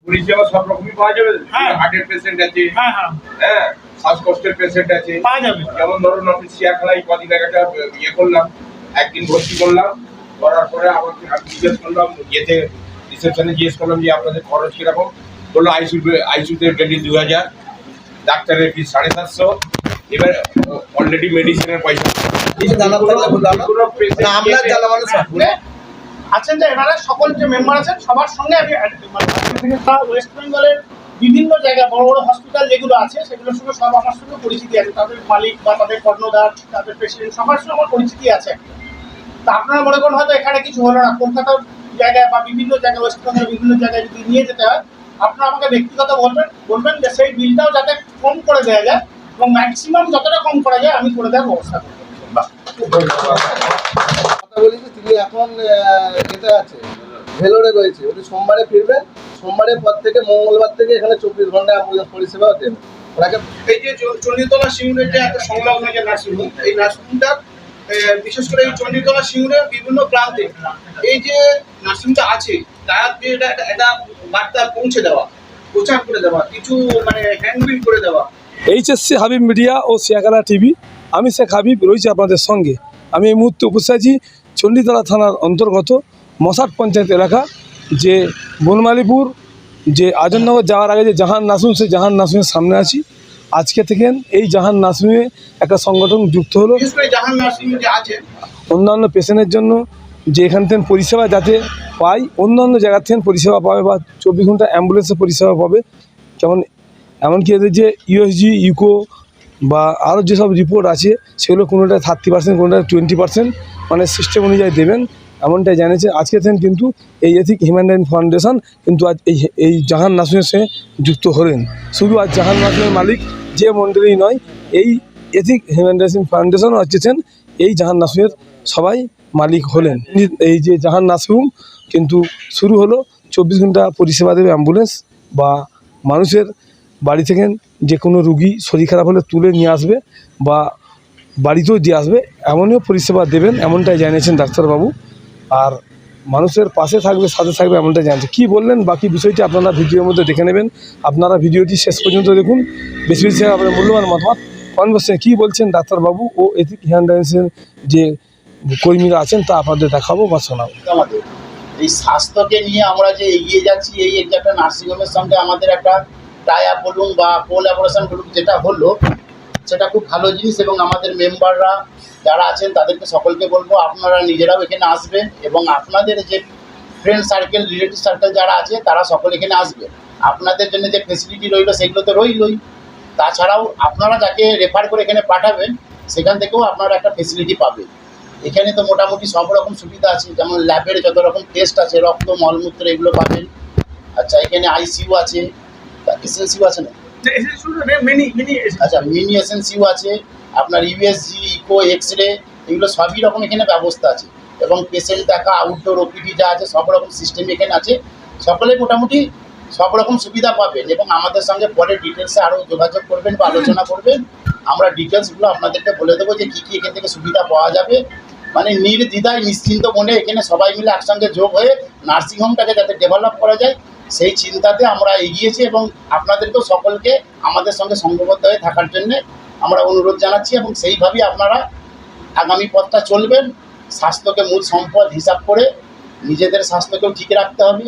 পরিষেবা সব রকমই পাওয়া যাবে। হার্টের পেশেন্ট আছে, হ্যাঁ শ্বাসকষ্টের পেশেন্ট আছে, পাওয়া যাবে। যেমন ধরুন আপনি শিয়াখানায় কদিন আগে একটা ইয়ে করলাম, একদিন ভর্তি করলাম, করার পরে আমাকে আমি জিজ্ঞেস করলাম ইয়েতে রিসেপশনে জিজ্ঞেস করলাম যে আপনাদের খরচ কিরকম, বললো আইসিউতে ডেলি 2000, ডাক্তারের ফিস 750, এবার অলরেডি মেডিসিনের পয়সা আছেন যে এনারা সকল যে মেম্বার আছেন সবার সঙ্গে আমি ওয়েস্ট বেঙ্গলের বিভিন্ন জায়গায় বড় বড় হসপিটাল যেগুলো আছে সেগুলোর সঙ্গে সব আমার সঙ্গে পরিচিতি আছে, তাদের মালিক বা তাদের কর্ণধার, তাদের প্রেসিডেন্ট সবার সঙ্গে আমার পরিচিতি আছে। তা আপনারা মনে করেন হয়তো এখানে কিছু হলো না, কলকাতার জায়গায় বা বিভিন্ন জায়গায় ওয়েস্ট বেঙ্গলের বিভিন্ন জায়গায় যদি নিয়ে যেতে হয় আপনারা আমাকে ব্যক্তিগত বলবেন যে সেই বিলটাও যাতে কম করে দেওয়া যায় এবং ম্যাক্সিমাম যতটা কম করা যায় আমি করে দেওয়ার ব্যবস্থা করবো। কথা বলি যে তিনি এখন যেতে আছে ভেলোরে রয়েছে, উনি সোমবারে ফিরবেন, সোমবারের পর থেকে মঙ্গলবার থেকে এখানে 24 ঘন্টা অ্যাম্বুলেন্স পরিষেবা দেবেন ওনাকে। এই যে চণ্ডীতলা সিঙ্গুরের যে একটা সংলগ্ন যে নার্সিংহোম, এই নার্সিংহোমটা বিশেষ করে এই চণ্ডীতলা সিঙ্গুরের বিভিন্ন প্রান্তে এই যে নার্সিংহোমটা আছে তার যে এটা বার্তা পৌঁছে দেওয়া, প্রচার করে দেওয়া, কিছু মানে হ্যান্ডবিল করে দেওয়া। এইচএসসি হাবিব মিডিয়া ও শিয়াখানা টিভি, আমি শেখ হাবিব রয়েছি আপনাদের সঙ্গে। আমি এই মুহূর্তে উপস্থিত আছি চণ্ডীতলা থানার অন্তর্গত মশাট পঞ্চায়েত এলাকা, যে বনমালীপুর যে আজমনগর যাওয়ার আগে যে জাহান নার্সিং, সেই জাহান নার্সিংয়ের সামনে আছি। আজকে থেকে এই জাহান নার্সিংয়ে একটা সংগঠন যুক্ত হলো বিশেষ করে জাহান নার্সিং যে আছে অন্যান্য পেশেন্টের জন্য, যে এখান থেকে পরিষেবা যাতে পাই, অন্যান্য জায়গার থেকে পরিষেবা পাবে বা 24 ঘন্টা অ্যাম্বুলেন্সের পরিষেবা পাবে। যেমন এমনকি এদের যে ইউএসজি, ইউকো বা আরও যেসব রিপোর্ট আছে সেগুলো কোনোটা 30%, কোনোটা 20% মানে সিস্টেম অনুযায়ী দেবেন, এমনটাই জানিয়েছে। আজকে থেকে কিন্তু এই এথিক হিউম্যান ফাউন্ডেশন কিন্তু আজ এই জাহান নার্সিংয়ের সঙ্গে যুক্ত হলেন। শুধু আজ জাহান নার্সিংয়ের মালিক যে মন্ডলী নয়, এই এথিক হিউম্যান ফাউন্ডেশনও হচ্ছেন এই জাহান নার্সিংয়ের সবাই মালিক হলেন। এই যে জাহান নার্সিং কিন্তু শুরু হলো 24 ঘন্টা পরিষেবা দেবে অ্যাম্বুলেন্স, বা মানুষের বাড়ি থেকে যে কোনো রুগী শরীর খারাপ হলে তুলে নিয়ে আসবে বা বাড়িতেও দিয়ে আসবে, এমনও পরিষেবা দেবেন, এমনটাই জানিয়েছেন ডাক্তারবাবু। আর মানুষের পাশে থাকবে, সাথে থাকবে, এমনটাই জানিয়েছে। কী বললেন বাকি বিষয়টি আপনারা ভিডিওর মধ্যে দেখে নেবেন। আপনারা ভিডিওটি শেষ পর্যন্ত দেখুন, বেশি বেশি আপনার মূল্যবান মতামত কমেন্ট বক্সে কী বলছেন ডাক্তারবাবু ও এথিক হিউম্যান যে কর্মীরা আছেন তা আপনাদের দেখাবো বা শোনাবো। আমাদের এই স্বাস্থ্যকে নিয়ে আমরা যে এগিয়ে যাচ্ছি, এই একটা নার্সিংহোমের সঙ্গে আমাদের একটা টাই আপ বলুন বা কোলাবোরেশন বলুন, যেটা হলো সেটা খুব ভালো জিনিস। এবং আমাদের মেম্বাররা যারা আছেন তাদেরকে সকলকে বলবো আপনারা নিজেরাও এখানে আসবেন এবং আপনাদের যে ফ্রেন্ড সার্কেল, রিলেটিভ সার্কেল যারা আছে তারা সকলে এখানে আসবে। আপনাদের জন্য যে ফেসিলিটি রইলো সেগুলো তো রইলই, তাছাড়াও আপনারা যাকে রেফার করে এখানে পাঠাবেন সেখান থেকেও আপনারা একটা ফেসিলিটি পাবেন। এখানে তো মোটামুটি সব রকম সুবিধা আছে, যেমন ল্যাবের যত রকম টেস্ট আছে, রক্ত, মলমূত্র এগুলো পাবেন। আচ্ছা, এখানে আইসিইউ আছে, এসএনসিউ আছে না? আচ্ছা, মিনি এসএনসিউ আছে, আপনার ইউএসজি, ইকো, এক্স-রে এগুলো সবই রকম এখানে ব্যবস্থা আছে। এবং পেশেন্ট দেখা, আউটডোর ওপিডি যা আছে সব রকম সিস্টেম এখানে আছে। সকলে মোটামুটি সব রকম সুবিধা পাবেন এবং আমাদের সঙ্গে পরে ডিটেলসে আরও যোগাযোগ করবেন বা আলোচনা করবেন। আমরা ডিটেলসগুলো আপনাদেরকে বলে দেবো যে কী কী এখান থেকে সুবিধা পাওয়া যাবে। মানে নির্দ্বিধায় নিশ্চিন্ত মনে এখানে সবাই মিলে একসঙ্গে যোগ হয়ে নার্সিংহোমটাকে যাতে ডেভেলপ করা যায় সেই চিন্তাতে আমরা এগিয়েছি এবং আপনাদেরকেও সকলকে আমাদের সঙ্গে সংঘবদ্ধ হয়ে থাকার জন্য আমরা অনুরোধ জানাচ্ছি। এবং সেইভাবেই আপনারা আগামী পথটা চলবেন। স্বাস্থ্যকে মূল সম্পদ হিসাব করে নিজেদের স্বাস্থ্যকেও ঠিক রাখতে হবে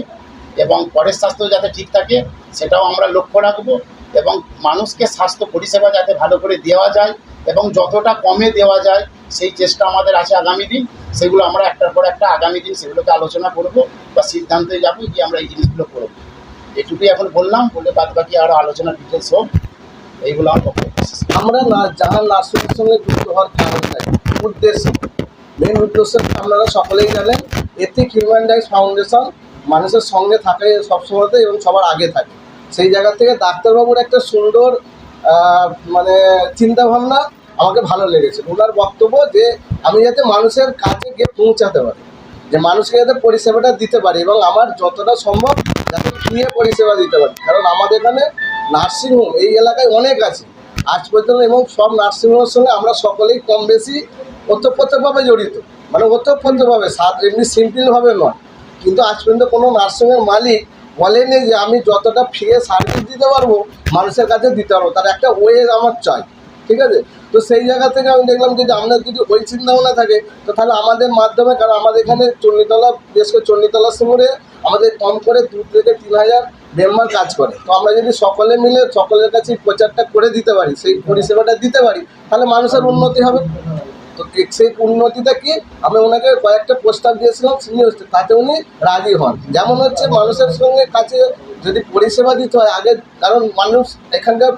এবং পরের স্বাস্থ্য যাতে ঠিক থাকে সেটাও আমরা লক্ষ্য রাখবো। এবং মানুষকে স্বাস্থ্য পরিষেবা যাতে ভালো করে দেওয়া যায় এবং যতটা কমে দেওয়া যায় সেই চেষ্টা আমাদের আছে আগামী দিন। সেগুলো আমরা একটার পর একটা আগামী দিন সেগুলোকে আলোচনা করব বা সিদ্ধান্তে যাবো যে আমরা এই জিনিসগুলো করব। এটুকুই এখন বললাম, বলে বাদ বাকি আরও আলোচনা ডিটেলস হোক, এইগুলো আমার বক্তব্য। আমরা জাহান নার্সিংয়ের সঙ্গে যুক্ত হওয়ার কারণটাই উদ্দেশ্য, মেন উদ্দেশ্য আপনারা সকলেই জানেন, এথিক হিউম্যান রাইটস ফাউন্ডেশন মানুষের সঙ্গে থাকে সবসময়তে এবং সবার আগে থাকে। সেই জায়গা থেকে ডাক্তারবাবুর একটা সুন্দর মানে চিন্তাভাবনা আমাকে ভালো লেগেছে। ওনার বক্তব্য যে আমি যাতে মানুষের কাছে গিয়ে পৌঁছাতে পারি, যে মানুষকে যাতে পরিষেবাটা দিতে পারি এবং আমার যতটা সম্ভব যাতে ফ্রিয়ে পরিষেবা দিতে পারি। কারণ আমাদের এখানে নার্সিংহোম এই এলাকায় অনেক আছে আজ পর্যন্ত এবং সব নার্সিংহোমের সঙ্গে আমরা সকলেই কম বেশি ওতপ্রোতভাবে জড়িত, মানে ওতপ্রোতভাবে, এমনি সিম্পলভাবে নয়। কিন্তু আজ পর্যন্ত কোনো নার্সিংহোমের মালিক বলেনি যে আমি যতটা ফ্রিয়ে সার্ভিস দিতে পারবো মানুষের কাছে দিতে পারবো, তার একটা ওয়ে আমার চাই, ঠিক আছে। তো সেই জায়গা থেকে আমি দেখলাম যে আপনার যদি ওই চিন্তাভাবনা থাকে তো তাহলে আমাদের মাধ্যমে, কারণ আমাদের এখানে চণ্ডীতলা, বিশেষ করে চণ্ডীতলা শহরে আমাদের কম করে 2 থেকে 3 হাজার মেম্বার কাজ করে। তো আমরা যদি সকলে মিলে সকলের কাছে প্রচারটা করে দিতে পারি, সেই পরিষেবাটা দিতে পারি, তাহলে মানুষের উন্নতি হবে। তো সেই উন্নতিটা কি, আমি ওনাকে কয়েকটা প্রস্তাব দিয়েছিলাম, তাতে উনি রাজি হন। যেমন হচ্ছে মানুষের সঙ্গে কাছে যদি পরিষেবা দিতে হয় আগে, কারণ মানুষ এখানকার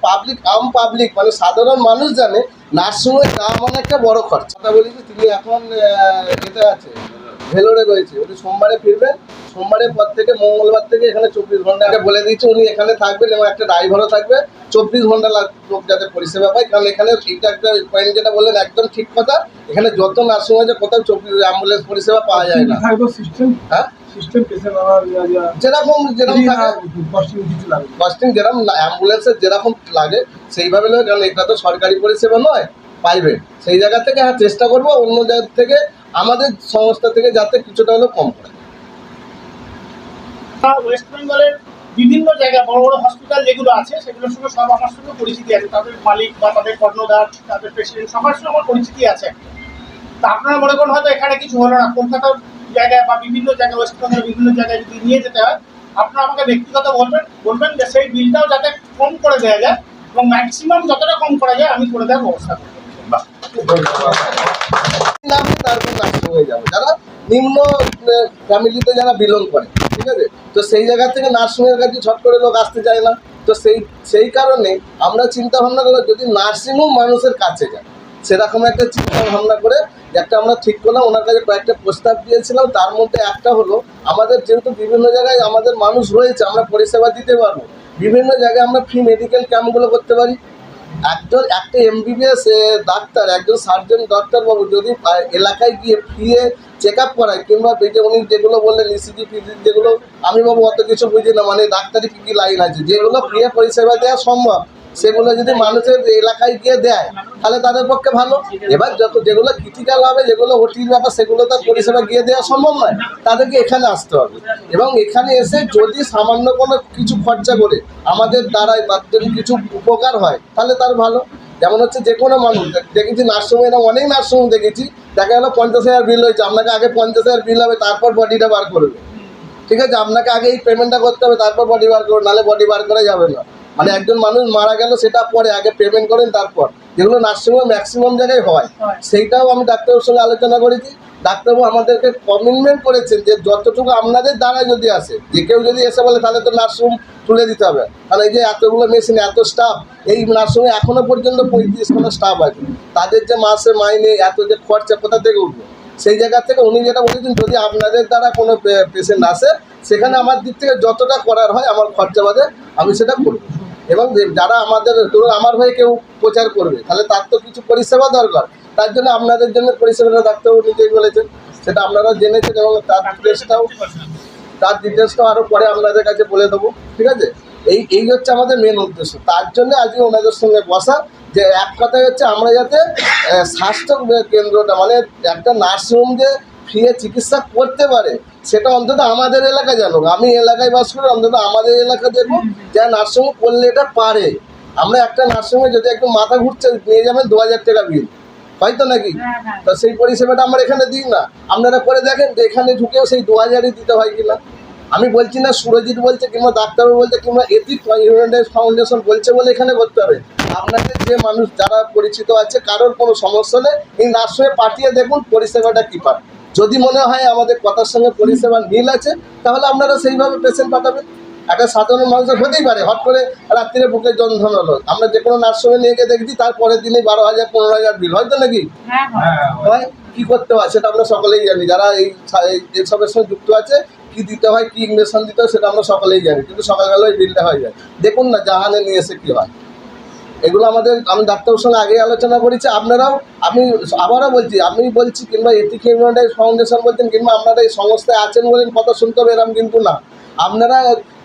পাবলিক মানে সাধারণ মানুষ জানে নার্সিংহোমে যাওয়া মানে একটা বড় খরচা। কথা বলি যে তিনি এখন যেতে আছে ভেলোরে রয়েছে, উনি সোমবারে ফিরবেন, সোমবারের পর থেকে মঙ্গলবার থেকে এখানে 24 ঘন্টা আগে বলে দিয়েছে উনি এখানে থাকবেন এবং একটা ড্রাইভারও থাকবে, 24 ঘন্টা লোক যাতে পরিষেবা পায়। কারণ এখানে এইটা একটা পয়েন্ট যেটা বললেন একদম ঠিক কথা, এখানে যত নার্সিং আছে কোথাও 24 অ্যাম্বুলেন্স পরিষেবা পাওয়া যায় না। হ্যাঁ, যেরকম কস্টিং যেরকম অ্যাম্বুলেন্সের যেরকম লাগে সেইভাবে লাগে, কারণ এটা তো সরকারি পরিষেবা নয়, প্রাইভেট। সেই জায়গা থেকে হ্যাঁ চেষ্টা করবো অন্য জায়গা থেকে আমাদের সংস্থা থেকে যাতে কিছুটা হলেও কম করে। ওয়েস্ট বেঙ্গলের বিভিন্ন জায়গায় বড় বড় হসপিটাল যেগুলো আছে সেগুলোর সঙ্গে সব আমার সঙ্গে পরিচিতি আছে, তাদের মালিক বা তাদের কর্ণধার, তাদের প্রেসিডেন্ট, সবার সঙ্গে আমার পরিচিতি আছে। তা আপনারা মনে করেন হয়তো এখানে কিছু হলো না, কলকাতার জায়গায় বা বিভিন্ন জায়গায়, ওয়েস্ট বেঙ্গলের বিভিন্ন জায়গায় যদি নিয়ে যেতে হয়, আপনারা আমাকে ব্যক্তিগত বলবেন যে সেই বিলটাও যাতে কম করে দেওয়া যায় এবং ম্যাক্সিমাম যতটা কম করা যায় আমি করে দেওয়ার ব্যবস্থা করবো। নামে তারপর নার্সিং হয়ে যাবে যারা নিম্ন ফ্যামিলিতে যারা বিলং করে, ঠিক আছে। তো সেই জায়গা থেকে নার্সিংয়ের কাছে ঝট করে লোক আসতে চায় না। তো সেই কারণে আমরা চিন্তা ভাবনা করবো যদি নার্সিংহোম মানুষের কাছে যায়, সেরকম একটা চিন্তা ভাবনা করে একটা আমরা ঠিক করলাম। ওনার কাছে কয়েকটা প্রস্তাব দিয়েছিলাম, তার মধ্যে একটা হলো আমাদের যেহেতু বিভিন্ন জায়গায় আমাদের মানুষ রয়েছে, আমরা পরিষেবা দিতে পারবো। বিভিন্ন জায়গায় আমরা ফ্রি মেডিকেল ক্যাম্পগুলো করতে পারি। একটা MBBS ডাক্তার, একজন সার্জন ডাক্তারবাবু যদি এলাকায় গিয়ে ফ্রিয়ে চেক আপ করায়, কিংবা উনি যেগুলো বললেন ECG যেগুলো আমি বাবু অত কিছু বুঝি না, মানে ডাক্তারি কী কী লাইন আছে যেগুলো ফ্রিয়ে পরিষেবা দেওয়া সম্ভব, সেগুলো যদি মানুষের এলাকায় গিয়ে দেয় তাহলে তাদের পক্ষে ভালো। এবার যেগুলো ক্রিটিক্যাল হবে, যেগুলো ওটির ব্যাপার, সেগুলো তার পরিষেবা গিয়ে দেওয়া সম্ভব নয়, তাদেরকে এখানে আসতে হবে। এবং এখানে এসে যদি সামান্য কোনো কিছু খরচা করে আমাদের দ্বারাই বা যদি কিছু উপকার হয় তাহলে তার ভালো। যেমন হচ্ছে যে কোনো মানুষ দেখেছি নার্সিংহোমে, এরকম অনেক নার্সিংহোম দেখেছি, দেখা গেলো 50,000 বিল হয়েছে, আপনাকে আগে 50,000 বিল হবে, তারপর বডিটা বার করবে, ঠিক আছে। আপনাকে আগে এই পেমেন্টটা করতে হবে, তারপর বডি বার করবে, নাহলে বডি বার করা যাবে না। মানে একজন মানুষ মারা গেল সেটা পরে, আগে পেমেন্ট করেন তারপর, যেগুলো নার্সিংহোমে ম্যাক্সিমাম জায়গায় হয়। সেইটাও আমি ডাক্তারের সঙ্গে আলোচনা করেছি। ডাক্তারবাবু আমাদেরকে কমিটমেন্ট করেছেন যে যতটুকু আপনাদের দ্বারা যদি আসে, যে কেউ যদি এসে বলে তাহলে তো নার্সিংহোম তুলে দিতে হবে, কারণ এই যে এতগুলো মেশিন, এত স্টাফ, এই নার্সিংহোমে এখনও পর্যন্ত 35খানা স্টাফ আছে, তাদের যে মাসে মাইনে এত যে খরচা কোথা থেকে উঠবে। সেই জায়গা থেকে উনি যেটা বলেছেন যদি আপনাদের দ্বারা কোনো পেশেন্ট আসে, সেখানে আমার দিক থেকে যতটা করার হয় আমার খরচা বাদে আমি সেটা করব। এবং যারা আমাদের ধরুন আমার হয়ে কেউ প্রচার করবে, তাহলে তার তো কিছু পরিষেবা দরকার, তার জন্য আপনাদের জন্য পরিষেবাটা ডাক্তারবাবু নিজেই বলেছেন, সেটা আপনারা জেনেছেন এবং তার ডিটেলসটাও আরও পরে আপনাদের কাছে বলে দেবো, ঠিক আছে। এই হচ্ছে আমাদের মেন উদ্দেশ্য। তার জন্য আজকে ওনাদের সঙ্গে বসা, যে এক কথায় হচ্ছে আমরা যাতে স্বাস্থ্য কেন্দ্রটা মানে একটা নার্সিংহোম যে ফ্রিয়ে চিকিৎসা করতে পারে, সেটা অন্তত আমাদের এলাকায় জানুক। আমি এলাকায় বাস করি, অন্তত আমাদের এলাকা দেখুন যা নার্সিংহোম করলে এটা পারে। আমরা একটা নার্সিংহোমে যদি একটু মাথা ঘুরছে নিয়ে যাবেন 2,000 টাকা বিল, হয়তো নাকি, তো সেই পরিষেবাটা আমরা এখানে দিই না। আপনারা করে দেখেন যে এখানে ঢুকেও সেই 2,000ই দিতে হয় কিনা। আমি বলছি না সুরজিৎ বলছে কিংবা ডাক্তারবাবু বলছে কিংবা এথিক হিউম্যান ফাউন্ডেশন বলছে বলে এখানে করতে হবে। আপনাদের যে মানুষ যারা পরিচিত আছে, কারোর কোনো সমস্যা নেই, এই নার্সিংহোমে পাঠিয়ে দেখুন পরিষেবাটা কী পান। যদি মনে হয় আমাদের কথার সঙ্গে পরিষেবার মিল আছে, তাহলে আপনারা সেইভাবে পেশেন্ট পাঠাবেন। একটা সাধারণ মানুষের হতেই পারে হট করে রাত্রিরে বুকে যন্ত্রণা হলো, আমরা যে কোনো নার্সিংহোমে নিয়ে গিয়ে দেখছি তারপরের দিনে 12,000 15,000 বিল, হয়তো নাকি হয়। কী করতে হয় সেটা আমরা সকলেই জানি, যারা এইসবের সঙ্গে যুক্ত আছে, কী দিতে হয়, কী ইঞ্জেকশন দিতে হয় সেটা আমরা সকলেই জানি, কিন্তু সকালবেলায় বিলটা হয়ে যায়। দেখুন না জাহানে নিয়ে এসে কী হয়, এগুলো আমি ডাক্তারের সঙ্গে আগেই আলোচনা করেছি। আপনারাও, আমি আবারও বলছি, আমি বলছি কিংবা এথিক হিউম্যান ফাউন্ডেশন বলছেন কিংবা আপনারা এই সংস্থায় আছেন বলেন কথা শুনতে হবে এরকম কিন্তু না। আপনারা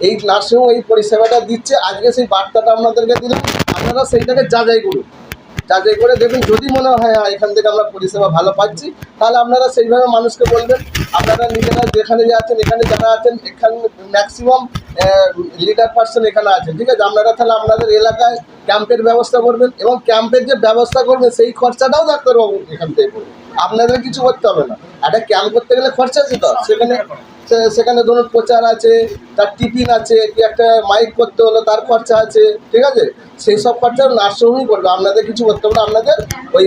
এই নার্সিংহোম এই পরিষেবাটা দিচ্ছে, আজকে সেই বার্তাটা আপনাদেরকে দিলাম, আপনারা সেইটাকে যাচাই করুন। যাচাই করে দেখুন, যদি মনে হয় হ্যাঁ এখান থেকে আমরা পরিষেবা ভালো পাচ্ছি, তাহলে আপনারা সেইভাবে মানুষকে বলবেন। আপনারা নিজেরা যেখানে আছেন, এখানে যারা আছেন, এখানে ম্যাক্সিমাম লিডার পার্সন এখানে আছেন, ঠিক আছে? আপনারা তাহলে আপনাদের এলাকায় ক্যাম্পের ব্যবস্থা করবেন, এবং ক্যাম্পের যে ব্যবস্থা করবেন সেই খরচাটাও ডাক্তারবাবু এখান থেকে করবেন, আপনাদের কিছু করতে হবে না। একটা ক্যাম্প করতে গেলে খরচা আছে তো, সেখানে ধরুন প্রচার আছে, তার টিফিন আছে, কি একটা মাইক করতে হলো তার খরচা আছে, ঠিক আছে? সেই সব খরচা নার্সিংহোমই করবে, আপনাদের কিছু করতে হবে না। আপনাদের ওই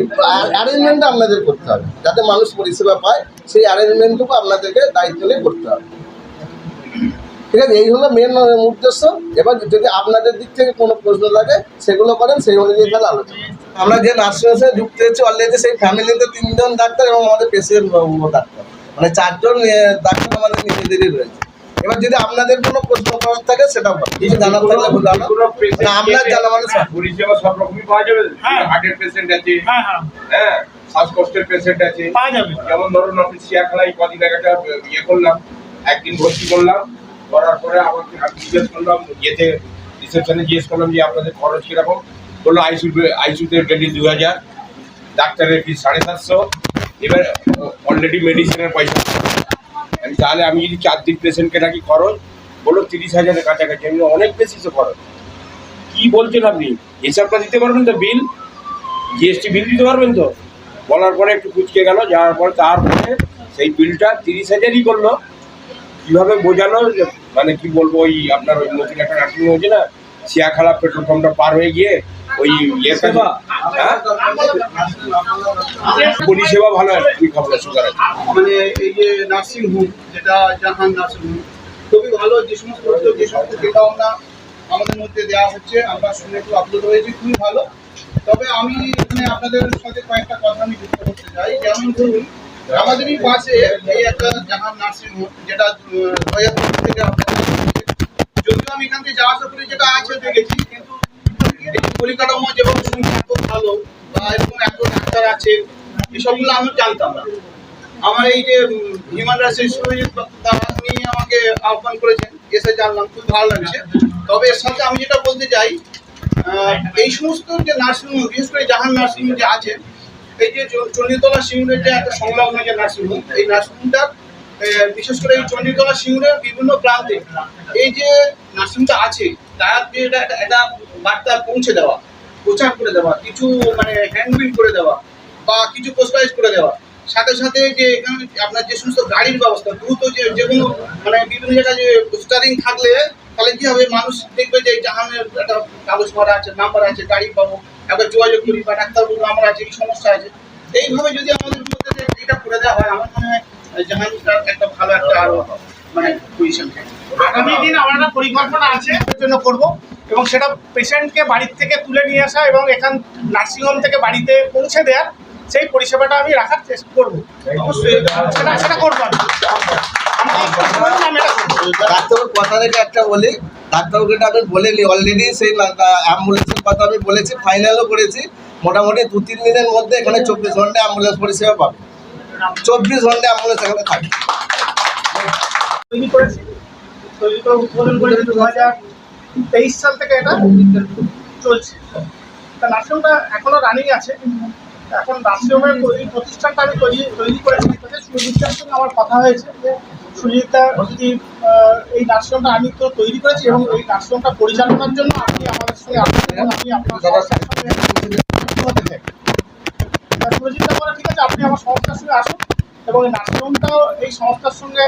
অ্যারেঞ্জমেন্টটা আপনাদের করতে হবে, যাতে মানুষ পরিষেবা পায়, সেই অ্যারেঞ্জমেন্টটুকু আপনাদেরকে দায়িত্ব নিয়ে করতে হবে, ঠিক আছে? এই হলো মেন উদ্দেশ্য। এবার যদি আপনাদের দিক থেকে কোনো প্রশ্ন থাকে সেগুলো করেন, সেই অনুযায়ী তাহলে আলোচনা। আমরা যে নার্সিংহোমে যুক্ত হয়েছি অলরেডি, সেই ফ্যামিলিতে 3 জন ডাক্তার এবং আমাদের পেশেন্ট ডাক্তার, মানে 4 জন ডাক্তার আমাদের নিজেদেরই রয়েছে। এবার যদি আপনাদের কোনো প্রশ্ন করার থাকে সেটা কিছু জানার থাকলে জানান, না আপনার জানা মানে পরিষেবা সব রকমই পাওয়া যাবে। হ্যাঁ। হার্টের পেশেন্ট আছে, হ্যাঁ হ্যাঁ হ্যাঁ, শ্বাসকষ্টের পেশেন্ট আছে, পাওয়া যাবে। যেমন ধরুন আপনি শিয়াখানায় কদিন আগে একটা করলাম, একদিন ভর্তি করলাম, করার পরে আমাকে আমি জিজ্ঞেস করলাম, রিসেপশনে জিজ্ঞেস করলাম যে আপনাদের খরচ কিরকম। বললো আইসিউতে ডেলি 2000, ডাক্তারের ফিস 750, এবার অলরেডি মেডিসিনের পয়সা। তাহলে আমি যদি 4 দিন পেশেন্টকে রাখি খরচ, বললো 30,000-এর কাছাকাছি। আমি অনেক বেশি তো খরচ, কি বলছেন আপনি? হিসাবটা দিতে পারবেন তো? বিল, জিএসটি বিল দিতে পারবেন তো? বলার পরে একটু কুচকে গেল, যাওয়ার পরে তারপরে সেই বিলটা 30,000-ই করলো। কীভাবে বোঝানো, মানে কি বলবো, ওই আপনার ওই নতুন একটা নার্সিং হয়েছে না, শিয়াখালা পেট্রোল পাম্পটা পার হয়ে গিয়ে ওই পরিষেবা ভালো, খুবই ভালো সুগার আছে। মানে এই যে নার্সিং হোম, যেটা জাহান নার্সিং হোম, খুবই ভালো। যে সমস্ত চিন্তা ভাবনা আমাদের মধ্যে দেওয়া হচ্ছে, আমরা শুনে একটু আপলোড হয়েছি, খুবই ভালো। তবে আমি এখানে আপনাদের সাথে কয়েকটা কথা আমি যুক্ত করতে চাই। যেমন ধরুন, আমাদেরই পাশে এই একটা জাহান নার্সিং হোম, যেটা 2000 থেকে আপনাদের, যদিও আমি এখান থেকে যাওয়া আসা করে যেটা আছে দেখেছি, কিন্তু এই পরিকাঠামো যেভাবে শুনছি এত ভালো, বা এরকম এত ডাক্তার আছে, এসবগুলো আমি জানতাম না। আমার এই যে হিউম্যান রাইটস সুরজিৎ তারা উনি আমাকে আহ্বান করেছেন, এসে জানলাম, খুব ভালো লাগছে। তবে এর সাথে আমি যেটা বলতে চাই, এই সমস্ত যে নার্সিংহোম, বিশেষ করে জাহান নার্সিংহোম যে আছে, এই যে চণ্ডীতলা সিঙ্গুরের যে একটা সংলগ্ন যে নার্সিংহোম, এই নার্সিংহোমটা বিশেষ করে এই চণ্ডীতলা সিঙ্গুরের বিভিন্ন প্রান্তে এই যে নার্সিংহোমটা আছে, তার যে এটা বার্তা পৌঁছে দেওয়া, প্রচার করে দেওয়া, কিছু মানে হ্যান্ডবিল করে দেওয়া, বা কিছু পোস্টারাইজ করে দেওয়া, সাথে সাথে যে এখানে আপনার যে সমস্ত গাড়ির ব্যবস্থা, দ্রুত যে কোনো মানে বিভিন্ন জায়গায় যে পোস্টারিং থাকলে তাহলে কি হবে, মানুষ দেখবে যে এই জাহানের একটা কাগজ করা আছে, নাম্বার আছে, গাড়ি পাবো, একবার যোগাযোগ করি, বা ডাক্তারবাবু নাম্বার আছে, এই সমস্যা আছে। এইভাবে যদি আমাদের মধ্যে এটা করে দেওয়া হয়, আমার মনে হয় জাহানটা একটা ভালো একটা আরো মানে পজিশন থাকে। আগামী দিন আমরা পরিকল্পনা আছে এর জন্য করব, এবং সেটা পেশেন্টকে বাড়ির থেকে তুলে নিয়ে আসা এবং এখান নার্সিংহোম থেকে বাড়িতে পৌঁছে দেওয়ার সেই পরিষেবাটা আমি রাখার চেষ্টা করবো। অবশ্যই সেটা করবো আমি। ডাক্তারবাবুর কথা রেখে একটা বলি, ডাক্তারবাবুকে আমি বলিনি অলরেডি, সেই অ্যাম্বুলেন্সের কথা আমি বলেছি, ফাইনালও করেছি। মোটামুটি 2-3 দিনের মধ্যে এখানে 24 ঘন্টা অ্যাম্বুলেন্স পরিষেবা পাবে, 24 ঘন্টা অ্যাম্বুলেন্স এখানে থাকবে। তৈরি করেছি, তৈরি করে উদ্বোধন করেছি 2023 সাল থেকে এটা চলছে। তা নার্সিংহোমটা এখনো রানিং আছে। এখন নার্সিংহোমের এই প্রতিষ্ঠানটা আমি তৈরি করেছি, সুজিতার সঙ্গে আমার কথা হয়েছে যে সুজিতা যদি এই নার্সিংহোমটা আমি তো তৈরি করেছি, এবং এই নার্সিংহোমটা পরিচালনার জন্য আপনি আমাদের সঙ্গে আমি আপনার সংস্থার সঙ্গে হতে চাই। সুজিতা বলে ঠিক আছে, আপনি আমার সংস্থার সঙ্গে আসুন, এবং এই নার্সিংহোমটাও এই সংস্থার সঙ্গে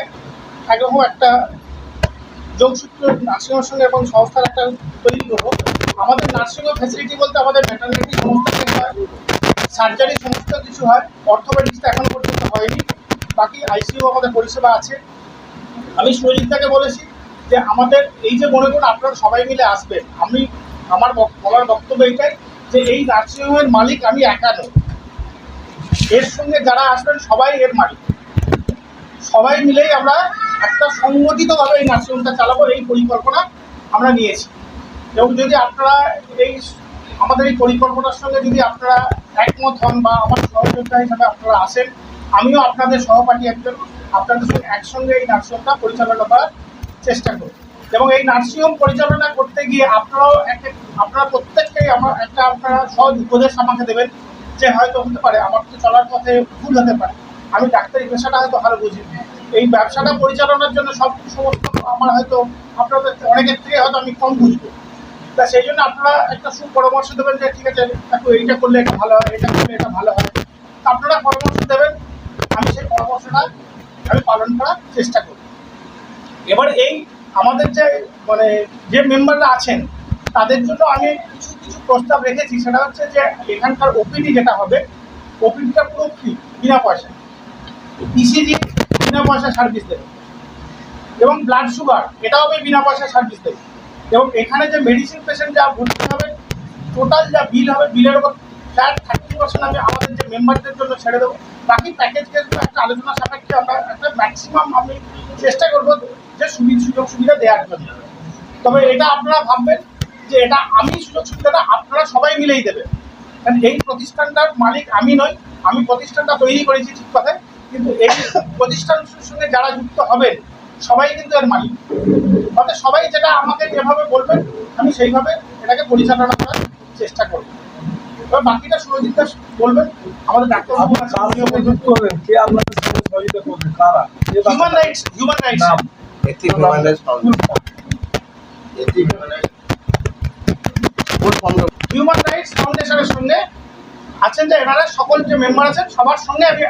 একরকম একটা যোগসূত্র নার্সিংহোমের সঙ্গে এবং সংস্থার একটা তৈরি করবো। আমাদের নার্সিংহোম ফ্যাসিলিটি বলতে আমাদের ভেটারনারি সমস্ত কিছু হয়, সার্জারি সমস্ত কিছু হয়, অর্থোপেডিক্সটা এখনো পর্যন্ত হয়নি, বাকি আইসিইউ আমাদের পরিষেবা আছে। আমি সুরজিৎদাকে বলেছি যে আমাদের এই যে মনে করুন আপনারা সবাই মিলে আসবেন, আমার বলার বক্তব্য এইটাই যে এই নার্সিংহোমের মালিক আমি একা নই, এর সঙ্গে যারা আসবেন সবাই এর মালিক। সবাই মিলেই আমরা একটা সংগঠিতভাবে এই নার্সিংহোমটা চালাবো, এই পরিকল্পনা আমরা নিয়েছি। এবং যদি আপনারা এই আমাদের এই পরিকল্পনার সঙ্গে যদি আপনারা একমত হন বা আমার সহযোগিতা হিসাবে আপনারা আসেন, আমিও আপনাদের সহপাঠী একজন, আপনাদের সঙ্গে একসঙ্গে এই নার্সিংহোমটা পরিচালনা করার চেষ্টা করব। এবং এই নার্সিংহোম পরিচালনা করতে গিয়ে আপনারা প্রত্যেককেই আমার একটা আপনারা সহজ উপদেশ আমাকে দেবেন, যে হয়তো হতে পারে আমার তো চলার পথে ভুল হতে পারে, আমি ডাক্তারি পেশাটা হয়তো ভালো বুঝি, এই ব্যবসাটা পরিচালনার জন্য সমস্ত আমার হয়তো আপনাদের অনেকের থেকে হয়তো আমি কম বুঝবো। তা সেই জন্য আপনারা একটা সুপরামর্শ দেবেন যে ঠিক আছে একটু এইটা করলে এটা ভালো হয়, এটা করলে এটা ভালো হয়। তা আপনারা পরামর্শ দেবেন, আমি সেই পরামর্শটা আমি পালন করার চেষ্টা করি। এবার এই আমাদের যে মেম্বাররা আছেন তাদের জন্য আমি কিছু প্রস্তাব রেখেছি, সেটা হচ্ছে যে এখানকার ওপিডি যেটা হবে, ওপিডিটা পুরো ফ্রি, বিনা পয়সা। ইসিজি বিনা পয়সা সার্ভিস দেবে এবং ব্লাড সুগার এটাও আমি বিনা পয়সা সার্ভিস দেবো। এবং এখানে যে মেডিসিন পেশেন্ট যা ভর্তি হবে, টোটাল যা বিল হবে, বিলের উপর ফ্ল্যাট 30% আমি আমাদের যে মেম্বারদের জন্য ছেড়ে দেবো। বাকি প্যাকেজ কেসগুলো একটা আলোচনা সাপেক্ষে আমরা একটা ম্যাক্সিমাম আমি চেষ্টা করবো যে সুযোগ সুবিধা দেওয়ার জন্য। তবে এটা আপনারা ভাববেন যে এটা আমি সুযোগ সুবিধাটা আপনারা সবাই মিলেই দেবেন, কারণ এই প্রতিষ্ঠানটার মালিক আমি নই, আমি প্রতিষ্ঠানটা তৈরি করেছি ঠিক কথায়, কিন্তু এই প্রতিষ্ঠানের সঙ্গে যারা যুক্ত হবেন সবাই কিন্তু এর মালিক। অর্থাৎ সবাই যেটা আমাকে যেভাবে বলবেন আমি সেইভাবে এটাকে পরিচালনা করার চেষ্টা করব। এবার বাকিটা সুরজিৎ দাস বলবেন, আমাদের ডাক্তারবাবু যুক্ত হবেন, কে আপনাদের সঙ্গে সহযোগিতা করবে, কারা? হিউম্যান রাইটস নাম? Ethic human rights foundation. Ethic human rights ফাউন্ডেশনের সঙ্গে আছেন যে এনারা সকল যে মেম্বার আছেন সবার সঙ্গে আমি